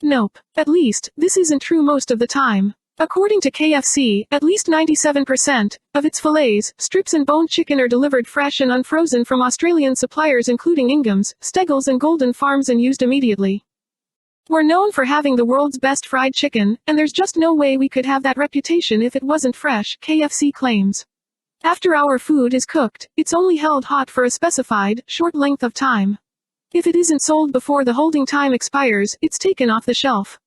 [SPEAKER 6] Nope. At least, this isn't true most of the time. According to KFC, at least 97% of its fillets, strips and boned chicken are delivered fresh and unfrozen from Australian suppliers including Ingham's, Steggles and Golden Farms, and used immediately. We're known for having the world's best fried chicken, and there's just no way we could have that reputation if it wasn't fresh, KFC claims. After our food is cooked, it's only held hot for a specified, short length of time. If it isn't sold before the holding time expires, it's taken off the shelf.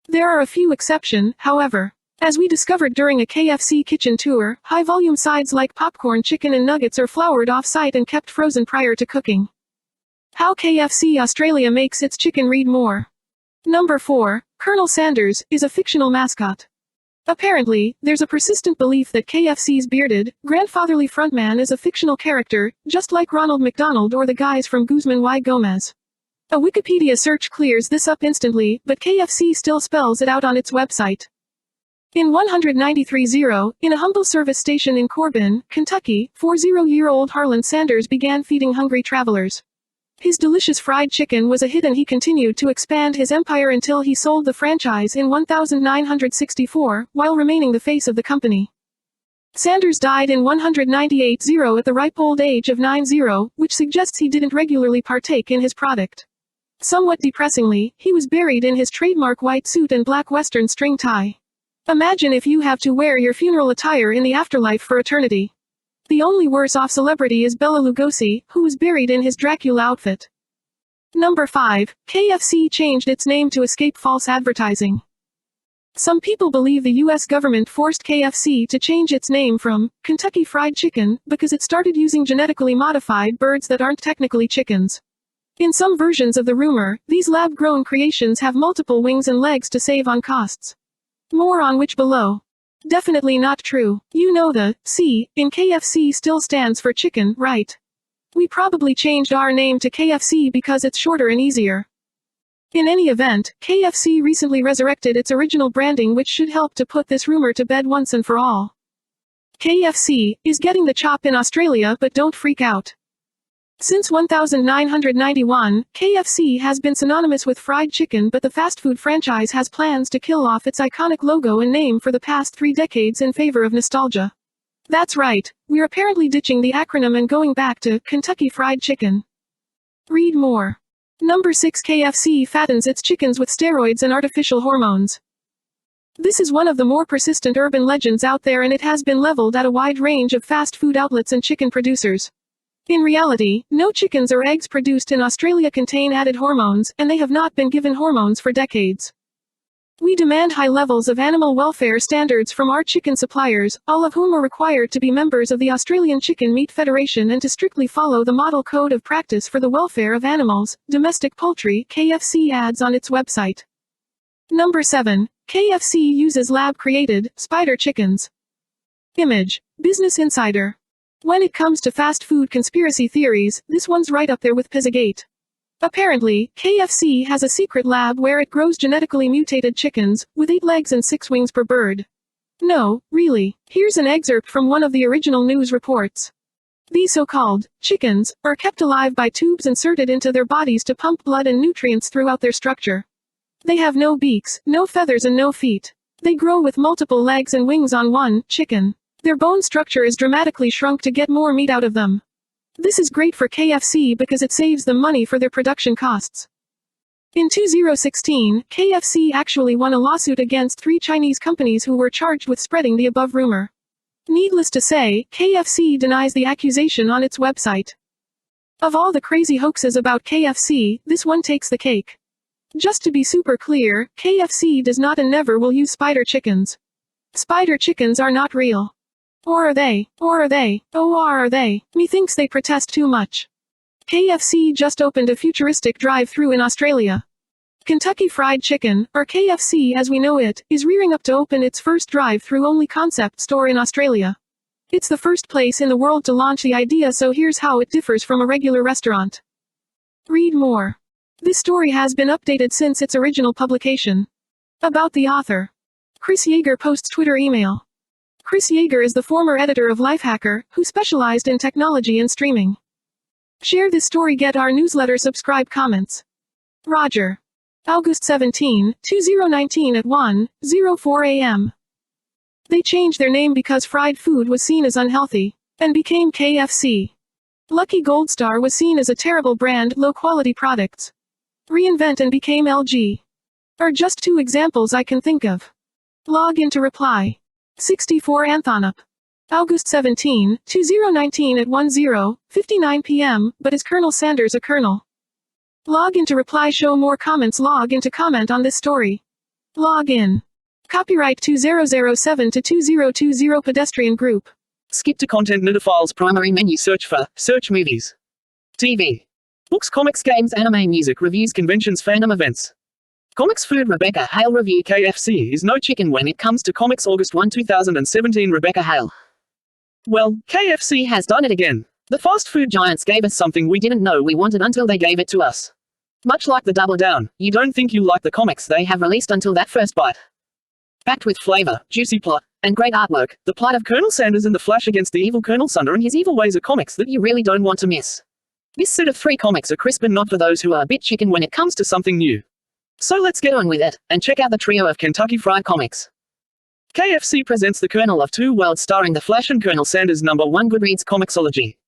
[SPEAKER 6] There are a few exceptions, however. As we discovered during a KFC kitchen tour, high-volume sides like popcorn chicken and nuggets are floured off-site and kept frozen prior to cooking. How KFC Australia makes its chicken. Read more. Number 4. Colonel Sanders is a fictional mascot. Apparently, there's a persistent belief that KFC's bearded, grandfatherly frontman is a fictional character, just like Ronald McDonald or the guys from Guzman y Gomez. A Wikipedia search clears this up instantly, but KFC still spells it out on its website. In 193-0, in a humble service station in Corbin, Kentucky, 40-year-old Harlan Sanders began feeding hungry travelers. His delicious fried chicken was a hit, and he continued to expand his empire until he sold the franchise in 1964, while remaining the face of the company. Sanders died in 198-0 at the ripe old age of 90, which suggests he didn't regularly partake in his product. Somewhat depressingly, he was buried in his trademark white suit and black western string tie. Imagine if you have to wear your funeral attire in the afterlife for eternity. The only worse-off celebrity is Bela Lugosi, who was buried in his Dracula outfit. Number 5. KFC changed its name to escape false advertising. Some people believe the U.S. government forced KFC to change its name from Kentucky Fried Chicken because it started using genetically modified birds that aren't technically chickens. In some versions of the rumor, these lab-grown creations have multiple wings and legs to save on costs. More on which below. Definitely not true. You know the C in KFC still stands for chicken, right? We probably changed our name to KFC because it's shorter and easier. In any event, KFC recently resurrected its original branding, which should help to put this rumor to bed once and for all. KFC is getting the chop in Australia, but don't freak out. Since 1991, KFC has been synonymous with fried chicken, but the fast food franchise has plans to kill off its iconic logo and name for the past 3 decades in favor of nostalgia. That's right, we're apparently ditching the acronym and going back to Kentucky Fried Chicken. Read more. Number 6. KFC fattens its chickens with steroids and artificial hormones. This is one of the more persistent urban legends out there, and it has been leveled at a wide range of fast food outlets and chicken producers. In reality, no chickens or eggs produced in Australia contain added hormones, and they have not been given hormones for decades. We demand high levels of animal welfare standards from our chicken suppliers, all of whom are required to be members of the Australian Chicken Meat Federation and to strictly follow the Model Code of Practice for the Welfare of Animals, Domestic Poultry, KFC adds on its website. Number 7. KFC uses lab-created, spider chickens. Image. Business Insider. When it comes to fast food conspiracy theories, this one's right up there with Pizzagate. Apparently, KFC has a secret lab where it grows genetically mutated chickens, with 8 legs and 6 wings per bird. No, really. Here's an excerpt from one of the original news reports. These so-called chickens are kept alive by tubes inserted into their bodies to pump blood and nutrients throughout their structure. They have no beaks, no feathers and no feet. They grow with multiple legs and wings on one chicken. Their bone structure is dramatically shrunk to get more meat out of them. This is great for KFC because it saves them money for their production costs. In 2016, KFC actually won a lawsuit against 3 Chinese companies who were charged with spreading the above rumor. Needless to say, KFC denies the accusation on its website. Of all the crazy hoaxes about KFC, this one takes the cake. Just to be super clear, KFC does not and never will use spider chickens. Spider chickens are not real. Or are they? Or are they? Oh, are they? Methinks they protest too much. KFC just opened a futuristic drive-thru in Australia. Kentucky Fried Chicken, or KFC as we know it, is rearing up to open its first drive-thru only concept store in Australia. It's the first place in the world to launch the idea, so here's how it differs from a regular restaurant. Read more. This story has been updated since its original publication. About the author. Chris Yeager posts Twitter email. Chris Yeager is the former editor of Lifehacker, who specialized in technology and streaming. Share this story, get our newsletter, subscribe, comments. Roger. August 17, 2019 at 1:04 a.m. They changed their name because fried food was seen as unhealthy, and became KFC. Lucky Gold Star was seen as a terrible brand, low-quality products. Reinvent and became LG. Are just 2 examples I can think of. Log into reply. 64 Anthonup. August 17, 2019 at 1:59 p.m., but is Colonel Sanders a colonel? Log into reply, show more comments, log into comment on this story. Log in. Copyright 2007 to 2020 Pedestrian Group.
[SPEAKER 2] Skip to content files, primary menu, search for, search movies. TV. Books, comics, games, anime, music, reviews, conventions, fandom, events. Comics, food, Rebecca Hale review. KFC is no chicken when it comes to comics. August 1, 2017, Rebecca Hale. Well, KFC has done it again. The fast food giants gave us something we didn't know we wanted until they gave it to us. Much like the Double Down, you don't think you like the comics they have released until that first bite. Packed with flavor, juicy plot, and great artwork, the plight of Colonel Sanders and the Flash against the evil Colonel Sunder and his evil ways are comics that you really don't want to miss. This set of 3 comics are crisp and not for those who are a bit chicken when it comes to something new. So let's get on with it, and check out the trio of Kentucky Fried Comics. KFC presents The Colonel of Two Worlds, starring The Flash and Colonel Sanders. #1 Goodreads Comixology.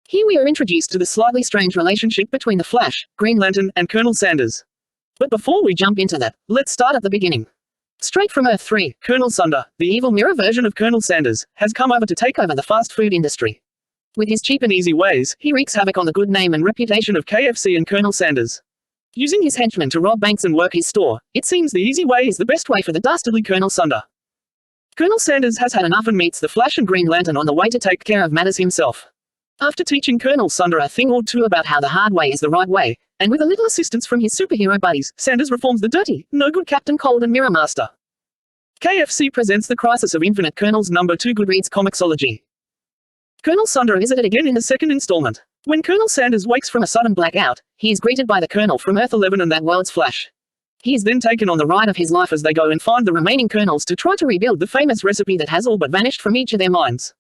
[SPEAKER 2] Here we are introduced to the slightly strange relationship between the Flash, Green Lantern, and Colonel Sanders. But before we jump into that, let's start at the beginning. Straight from Earth 3, Colonel Sunder, the evil mirror version of Colonel Sanders, has come over to take over the fast food industry. With his cheap and easy ways, he wreaks havoc on the good name and reputation of KFC and Colonel Sanders. Using his henchmen to rob banks and work his store, it seems the easy way is the best way for the dastardly Colonel Sunder. Colonel Sanders has had enough and meets the Flash and Green Lantern on the way to take care of matters himself. After teaching Colonel Sunder a thing or two about how the hard way is the right way, and with a little assistance from his superhero buddies, Sanders reforms the dirty, no-good Captain Cold and Mirror Master. KFC presents The Crisis of Infinite Colonels. #2 Goodreads Comixology. Colonel Sunder is at it again in the 2nd installment. When Colonel Sanders wakes from a sudden blackout, he is greeted by the Colonel from Earth 11 and that world's Flash. He is then taken on the ride of his life as they go and find the remaining Colonels to try to rebuild the famous recipe that has all but vanished from each of their minds.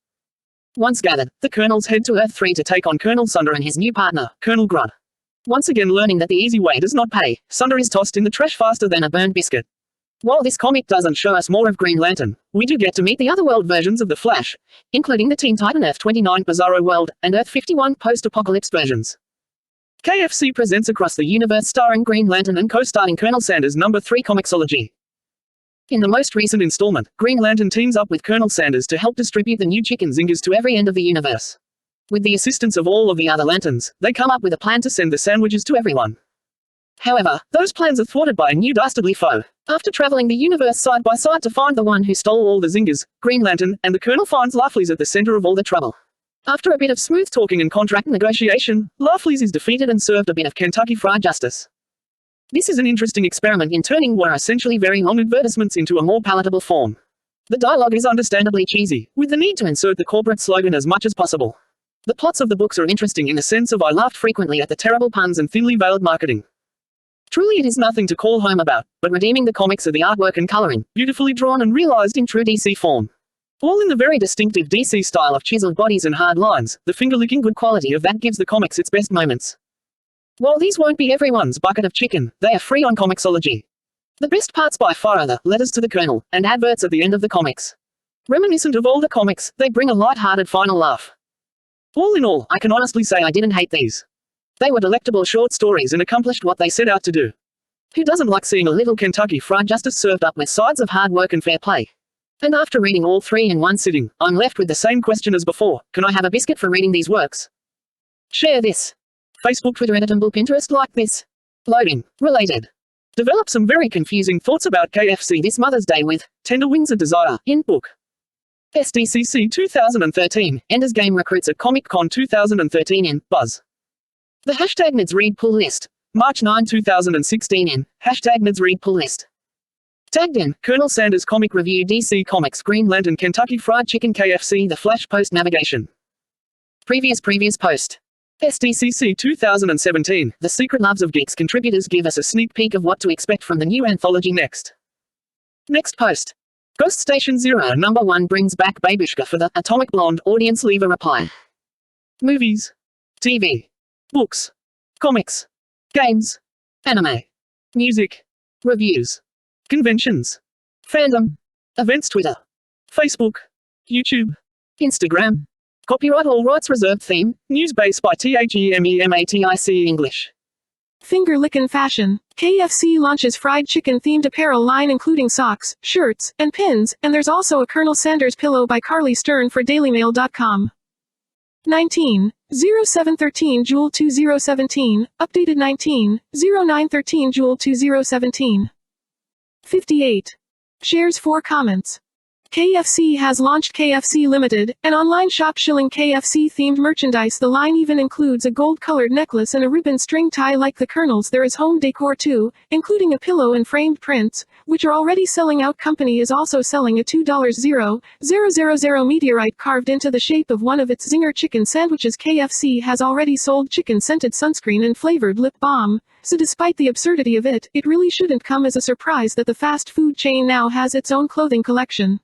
[SPEAKER 2] Once gathered, the Colonels head to Earth 3 to take on Colonel Sunder and his new partner, Colonel Grudd. Once again learning that the easy way does not pay, Sunder is tossed in the trash faster than a burned biscuit. While this comic doesn't show us more of Green Lantern, we do get to meet the otherworld versions of the Flash, including the Teen Titan Earth 29 Bizarro World and Earth 51 post-apocalypse versions. KFC presents Across the Universe, starring Green Lantern and co-starring Colonel Sanders. #3 Comixology. In the most recent installment, Green Lantern teams up with Colonel Sanders to help distribute the new chicken zingers to every end of the universe. With the assistance of all of the other Lanterns, they come up with a plan to send the sandwiches to everyone. However, those plans are thwarted by a new dastardly foe. After traveling the universe side by side to find the one who stole all the zingers, Green Lantern and the Colonel finds Laughleys at the center of all the trouble. After a bit of smooth talking and contract negotiation, Laughleys is defeated and served a bit of Kentucky Fried Justice. This is an interesting experiment in turning what are essentially very long advertisements into a more palatable form. The dialogue is understandably cheesy, with the need to insert the corporate slogan as much as possible. The plots of the books are interesting in the sense of I laughed frequently at the terrible puns and thinly veiled marketing. Truly it is nothing to call home about, but redeeming the comics are the artwork and coloring, beautifully drawn and realized in true DC form. All in the very distinctive DC style of chiseled bodies and hard lines, the finger-licking good quality of that gives the comics its best moments. While these won't be everyone's bucket of chicken, they are free on Comixology. The best parts by far are the letters to the Colonel and adverts at the end of the comics. Reminiscent of older comics, they bring a light-hearted final laugh. All in all, I can honestly say I didn't hate these. They were delectable short stories and accomplished what they set out to do. Who doesn't like seeing a little Kentucky Fried Justice served up with sides of hard work and fair play? And after reading all three in one sitting, I'm left with the same question as before: can I have a biscuit for reading these works? Share this. Facebook, Twitter, Editable, Pinterest, like this. Loading. Related. Develop some very confusing thoughts about KFC this Mother's Day with Tender Wings of Desire, in book. SDCC 2013, Ender's Game recruits at Comic-Con 2013 in Buzz. The hashtag Ned's Read Pull List. March 9, 2016 in hashtag Ned's Read Pull List. Tagged in Colonel Sanders Comic Review, DC Comics, Green Lantern, Kentucky Fried Chicken, KFC, The Flash Post Navigation. Previous post. SDCC 2017, The Secret Loves of Geeks contributors give us a sneak peek of what to expect from the new anthology next. Next post. Ghost Station Zero #1 brings back Babushka for the Atomic Blonde audience, leave a reply. Movies. TV. Books. Comics. Games. Anime. Music. Reviews. Conventions. Fandom. Events, Twitter. Facebook. YouTube. Instagram. Copyright all rights reserved theme, news based by THEMEMATIC English.
[SPEAKER 6] Finger-lickin' fashion. KFC launches fried chicken-themed apparel line including socks, shirts, and pins, and there's also a Colonel Sanders pillow by Carly Stern for dailymail.com. 19/07/13 Jewel 2017, updated 19/09/13 Jewel 2017. 58. Shares 4 comments. KFC has launched KFC Limited, an online shop shilling KFC-themed merchandise. The line even includes a gold-colored necklace and a ribbon string tie like the Colonel's. There is home decor too, including a pillow and framed prints, which are already selling out. Company is also selling a $2.0000 meteorite carved into the shape of one of its Zinger chicken sandwiches. KFC has already sold chicken-scented sunscreen and flavored lip balm, so despite the absurdity of it, it really shouldn't come as a surprise that the fast food chain now has its own clothing collection.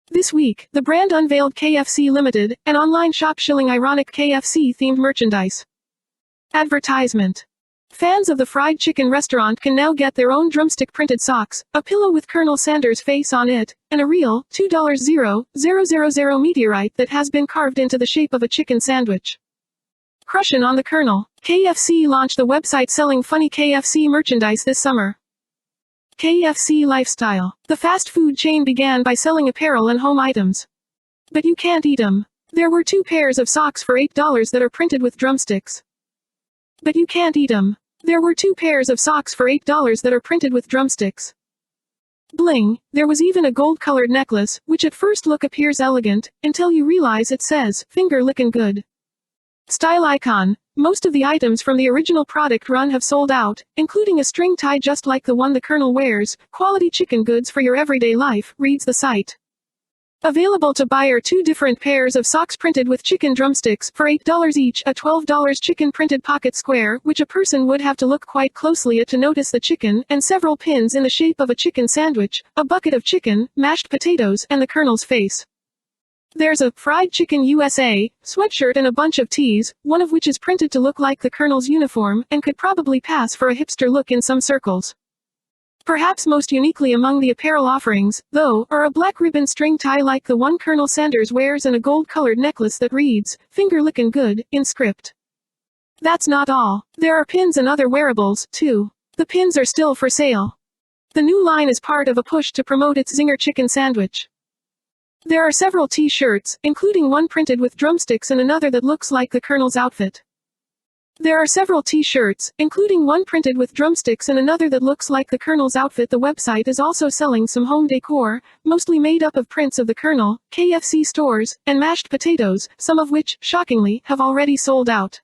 [SPEAKER 6] This week, the brand unveiled KFC Limited, an online shop shilling ironic KFC-themed merchandise. Advertisement. Fans of the fried chicken restaurant can now get their own drumstick-printed socks, a pillow with Colonel Sanders' face on it, and a real $2.0000 meteorite that has been carved into the shape of a chicken sandwich. Crushin' on the Colonel. KFC launched the website selling funny KFC merchandise this summer. KFC Lifestyle. The fast food chain began by selling apparel and home items. But you can't eat them. There were 2 pairs of socks for $8 that are printed with drumsticks. But you can't eat them. There were 2 pairs of socks for $8 that are printed with drumsticks. Bling. There was even a gold-colored necklace, which at first look appears elegant, until you realize it says, finger lickin' good. Style icon. Most of the items from the original product run have sold out, including a string tie just like the one the Colonel wears. Quality chicken goods for your everyday life, reads the site. Available to buy are 2 different pairs of socks printed with chicken drumsticks for $8 each, a $12 chicken printed pocket square, which a person would have to look quite closely at to notice the chicken, and several pins in the shape of a chicken sandwich, a bucket of chicken, mashed potatoes, and the Colonel's face. There's a Fried Chicken USA sweatshirt and a bunch of tees, one of which is printed to look like the Colonel's uniform, and could probably pass for a hipster look in some circles. Perhaps most uniquely among the apparel offerings, though, are a black ribbon string tie like the one Colonel Sanders wears and a gold-colored necklace that reads, "Finger lickin' good," in script. That's not all. There are pins and other wearables, too. The pins are still for sale. The new line is part of a push to promote its Zinger chicken sandwich. There are several t-shirts, including one printed with drumsticks and another that looks like the Colonel's outfit. There are several t-shirts, including one printed with drumsticks and another that looks like the Colonel's outfit. The website is also selling some home decor, mostly made up of prints of the Colonel, KFC stores, and mashed potatoes, some of which, shockingly, have already sold out.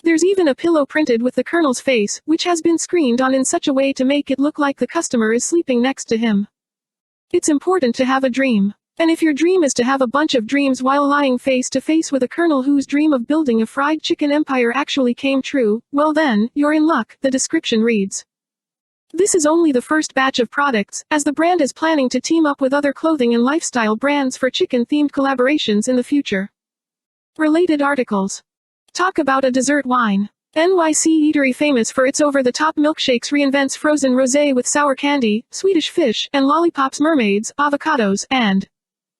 [SPEAKER 6] There's even a pillow printed with the Colonel's face, which has been screened on in such a way to make it look like the customer is sleeping next to him. It's important to have a dream. And if your dream is to have a bunch of dreams while lying face to face with a colonel whose dream of building a fried chicken empire actually came true, well then, you're in luck, the description reads. This is only the first batch of products, as the brand is planning to team up with other clothing and lifestyle brands for chicken-themed collaborations in the future. Related articles. Talk about a dessert wine. NYC eatery famous for its over-the-top milkshakes reinvents frozen rosé with sour candy, Swedish fish, and lollipops, mermaids, avocados, and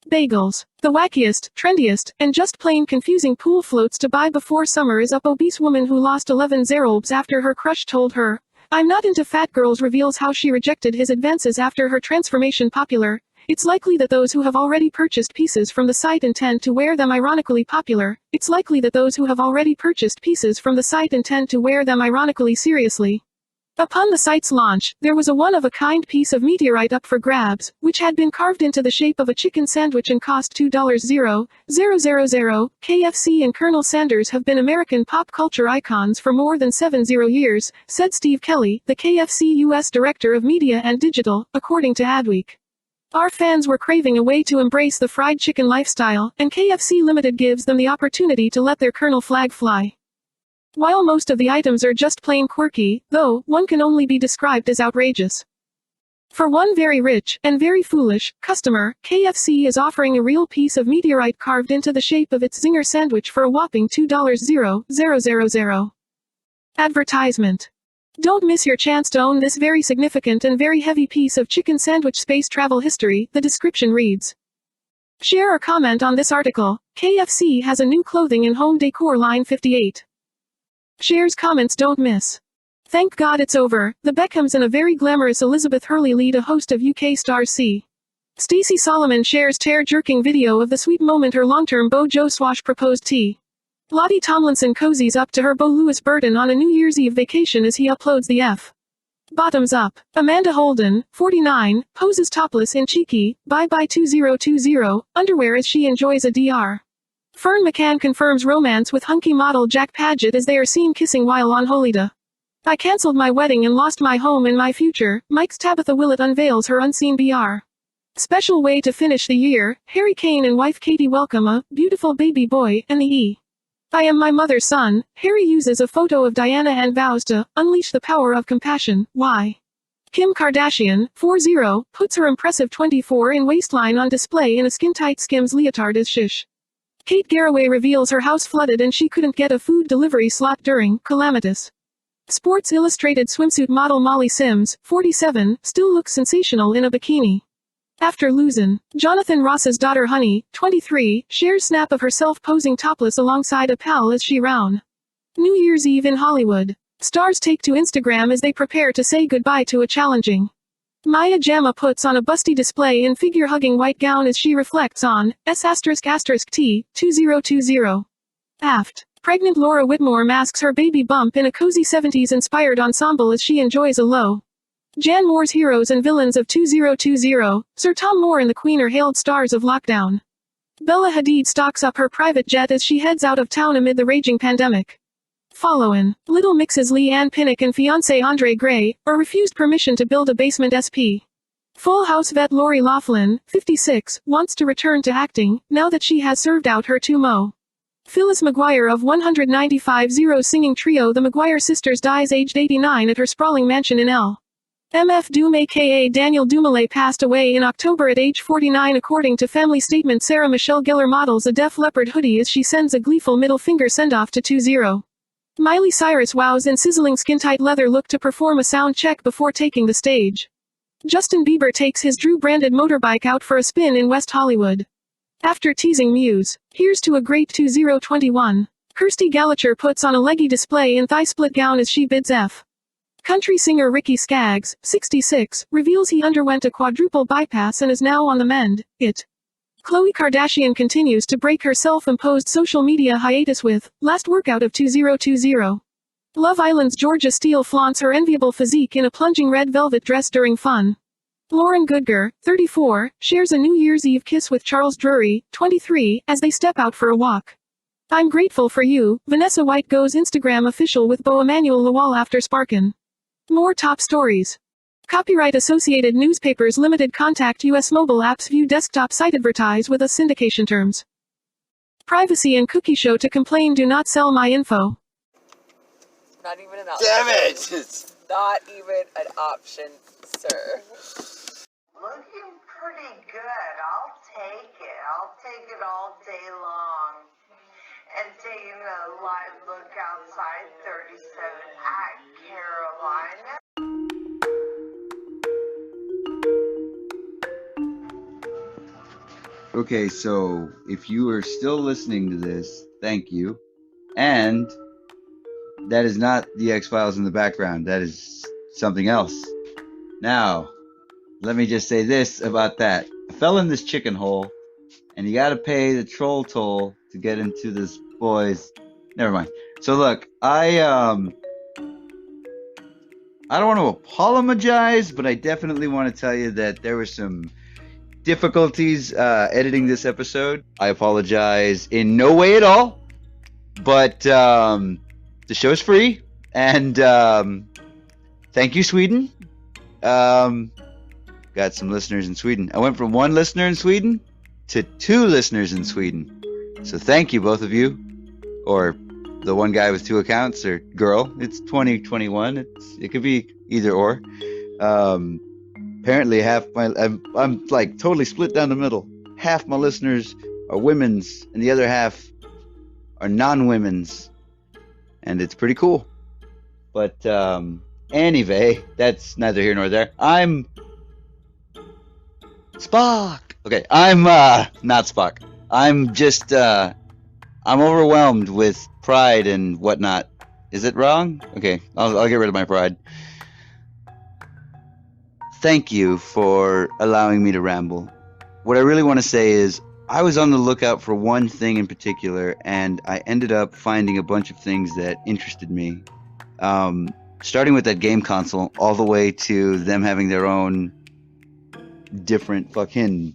[SPEAKER 6] bagels. The wackiest, trendiest, and just plain confusing pool floats to buy before summer is up. Obese woman who lost 11 zerobes after her crush told her, "I'm not into fat girls," reveals how she rejected his advances after her transformation. Popular. It's likely that those who have already purchased pieces from the site intend to wear them. Ironically popular. It's likely that those who have already purchased pieces from the site intend to wear them. Ironically seriously. Upon the site's launch, there was a one-of-a-kind piece of meteorite up for grabs, which had been carved into the shape of a chicken sandwich and cost $2,000. KFC and Colonel Sanders have been American pop culture icons for more than 70 years, said Steve Kelly, the KFC U.S. Director of Media and Digital, according to Adweek. Our fans were craving a way to embrace the fried chicken lifestyle, and KFC Limited gives them the opportunity to let their Colonel flag fly. While most of the items are just plain quirky, though, one can only be described as outrageous. For one very rich, and very foolish, customer, KFC is offering a real piece of meteorite carved into the shape of its zinger sandwich for a whopping $2,000. Advertisement. Don't miss your chance to own this very significant and very heavy piece of chicken sandwich. Space travel history, the description reads. Share or comment on this article. KFC has a new clothing and home decor line. 58. Shares, comments, don't miss. Thank God it's over. The Beckhams and a very glamorous Elizabeth Hurley lead a host of UK stars. C. Stacey Solomon shares tear-jerking video of the sweet moment her long-term beau Joe Swash proposed. T. Lottie Tomlinson cozies up to her beau Louis Burton on a New Year's Eve vacation as he uploads the F. Bottoms up. Amanda Holden, 49, poses topless in cheeky, bye-bye 2020, underwear as she enjoys a Dr. Fern McCann confirms romance with hunky model Jack Paget as they are seen kissing while on holiday. I cancelled my wedding and lost my home and my future. Mike's Tabitha Willett unveils her unseen BR. Special way to finish the year. Harry Kane and wife Katie welcome a beautiful baby boy, and the E. I am my mother's son. Harry uses a photo of Diana and vows to unleash the power of compassion. Why? Kim Kardashian, 40, puts her impressive 24 in waistline on display in a skin-tight Skims leotard as shish. Kate Garraway reveals her house flooded and she couldn't get a food delivery slot during calamitous. Sports Illustrated swimsuit model Molly Sims, 47, still looks sensational in a bikini. After losing, Jonathan Ross's daughter Honey, 23, shares snap of herself posing topless alongside a pal as she round. New Year's Eve in Hollywood. Stars take to Instagram as they prepare to say goodbye to a challenging. Maya Jama puts on a busty display in figure-hugging white gown as she reflects on T 2020. Aft. Pregnant Laura Whitmore masks her baby bump in a cozy 70s-inspired ensemble as she enjoys a low. Jan Moore's heroes and villains of 2020. Sir Tom Moore and the Queen are hailed stars of lockdown. Bella Hadid stocks up her private jet as she heads out of town amid the raging pandemic. Following, Little Mix's Lee Ann Pinnock and fiancé Andre Gray are refused permission to build a basement SP. Full House vet Lori Loughlin, 56, wants to return to acting, now that she has served out her 2mo. Phyllis McGuire of 195's singing trio The McGuire Sisters dies aged 89 at her sprawling mansion in L. MF Doom aka Daniel Dumoulin passed away in October at age 49 according to family statement. Sarah Michelle Gellar models a Def Leppard hoodie as she sends a gleeful middle finger send-off to 20. Miley Cyrus wows in sizzling skin-tight leather look to perform a sound check before taking the stage. Justin Bieber takes his Drew-branded motorbike out for a spin in West Hollywood. After teasing Muse, here's to a great 2021. Kirsty Gallacher puts on a leggy display in thigh-split gown as she bids F. Country singer Ricky Skaggs, 66, reveals he underwent a quadruple bypass and is now on the mend. Khloe Kardashian continues to break her self-imposed social media hiatus with last workout of 2020. Love Island's Georgia Steele flaunts her enviable physique in a plunging red velvet dress during fun. Lauren Goodger, 34, shares a New Year's Eve kiss with Charles Drury, 23, as they step out for a walk. I'm grateful for you. Vanessa White goes Instagram official with Beau Emmanuel Lawal after Sparkin. More top stories. Copyright Associated Newspapers Limited contact US mobile apps view desktop site advertise with us syndication terms. Privacy and Cookie Show to complain do not sell my info.
[SPEAKER 8] Not even an option.
[SPEAKER 3] Damn it!
[SPEAKER 8] Not even an option, sir.
[SPEAKER 9] Looking pretty good. I'll take it. I'll take it all day long. And taking a live look outside 37 at Carolina.
[SPEAKER 3] Okay, so if you are still listening to this, thank you. And that is not the X-Files in the background. That is something else. Now, let me just say this about that. I fell in this chicken hole, and you gotta pay the troll toll to get into this boy's... Never mind. So look, I don't want to apologize, but I definitely want to tell you that there were some difficulties editing this episode. I apologize in no way at all, but the show's free, and thank you, Sweden. Got some listeners in Sweden. I went from 1 listener in Sweden to 2 listeners in Sweden, so thank you, both of you, or the one guy with 2 accounts, or girl. It's 2021. It could be either or. Apparently half my I'm like totally split down the middle. Half my listeners are women's and the other half are non-women's, and it's pretty cool. But anyway, that's neither here nor there. I'm Spock. Okay, I'm not Spock. I'm just I'm overwhelmed with pride and whatnot. Is it wrong? Okay, I'll get rid of my pride. Thank you for allowing me to ramble. What I really want to say is I was on the lookout for one thing in particular, and I ended up finding a bunch of things that interested me. Starting with that game console, all the way to them having their own different fucking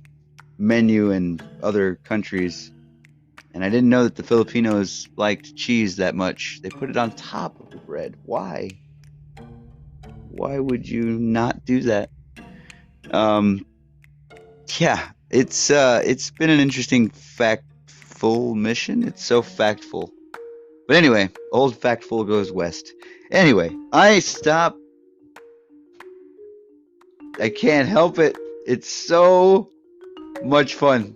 [SPEAKER 3] menu in other countries. And I didn't know that the Filipinos liked cheese that much. They put it on top of the bread. Why? Why would you not do that? Yeah, it's been an interesting factful mission. It's so factful. But anyway, old factful goes west. Anyway, I can't help it. It's so much fun.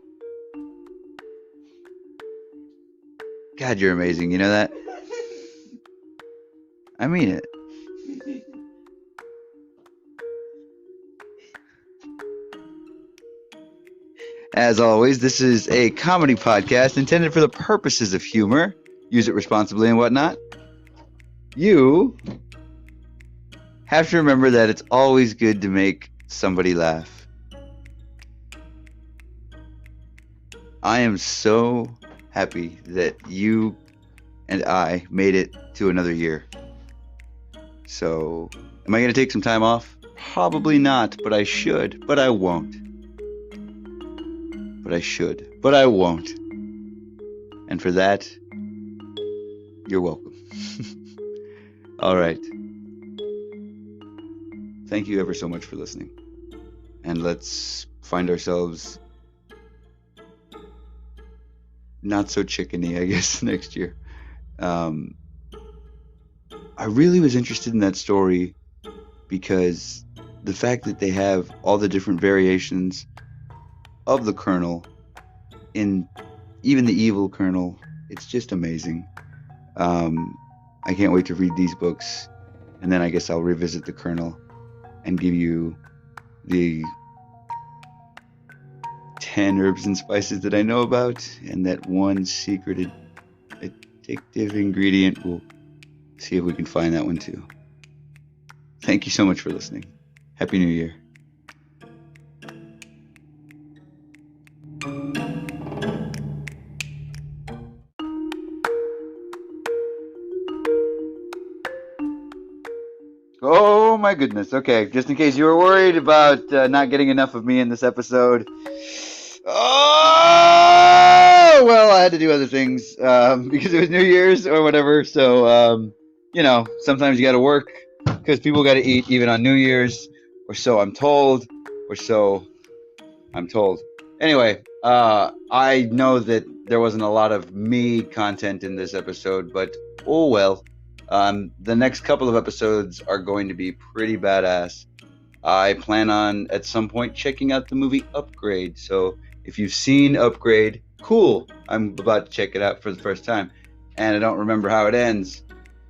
[SPEAKER 3] God, you're amazing. You know that? I mean it. As always, this is a comedy podcast intended for the purposes of humor. Use it responsibly and whatnot. You have to remember that it's always good to make somebody laugh. I am so happy that you and I made it to another year. So, am I going to take some time off? Probably not, but I should. But I won't. But I should. But I won't. And for that, you're welcome. All right. Thank you ever so much for listening. And let's find ourselves not so chickeny, I guess, next year. I really was interested in that story because the fact that they have all the different variations of the Colonel, in even the evil Colonel, it's just amazing. I can't wait to read these books, and then I guess I'll revisit the Colonel and give you the 10 herbs and spices that I know about, and that one secret addictive ingredient. We'll see if we can find that one too. Thank you so much for listening. Happy New Year. Oh my goodness. Okay, just in case you were worried about not getting enough of me in this episode. Oh! oh well, I had to do other things because it was New Year's or whatever. So sometimes you got to work because people got to eat even on New Year's, or so I'm told, or so I'm told. Anyway, I know that there wasn't a lot of me content in this episode, but oh well. The next couple of episodes are going to be pretty badass. I plan on at some point checking out the movie Upgrade. So if you've seen Upgrade, cool. I'm about to check it out for the first time, and I don't remember how it ends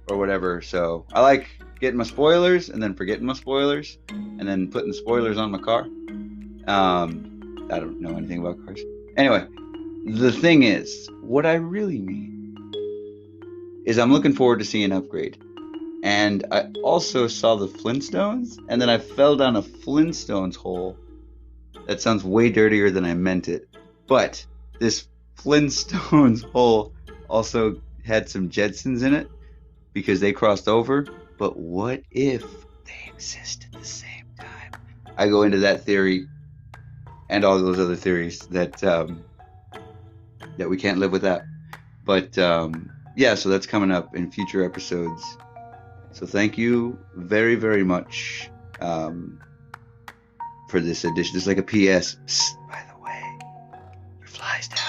[SPEAKER 3] or whatever. So I like getting my spoilers and then forgetting my spoilers and then putting the spoilers on my car. I don't know anything about cars. Anyway, the thing is, what I really mean is I'm looking forward to seeing Upgrade. And I also saw the Flintstones, and then I fell down a Flintstones hole. That sounds way dirtier than I meant it. But this Flintstones hole also had some Jetsons in it because they crossed over. But what if they exist at the same time? I go into that theory and all those other theories that we can't live without. But yeah, so that's coming up in future episodes. So thank you very, very much for this edition. This is like a PS. Psst, by the way, your fly's down.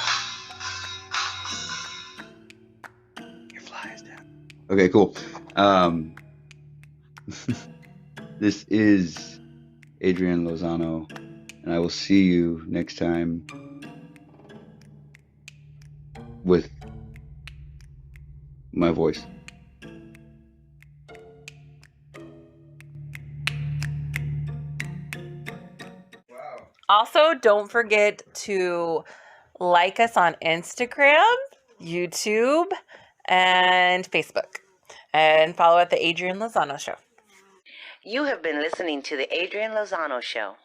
[SPEAKER 3] Your fly's down. Okay, cool. This is Adrian Lozano, and I will see you next time with my voice.
[SPEAKER 8] Also, don't forget to like us on Instagram, YouTube, and Facebook. And follow at The Adrian Lozano Show.
[SPEAKER 10] You have been listening to The Adrian Lozano Show.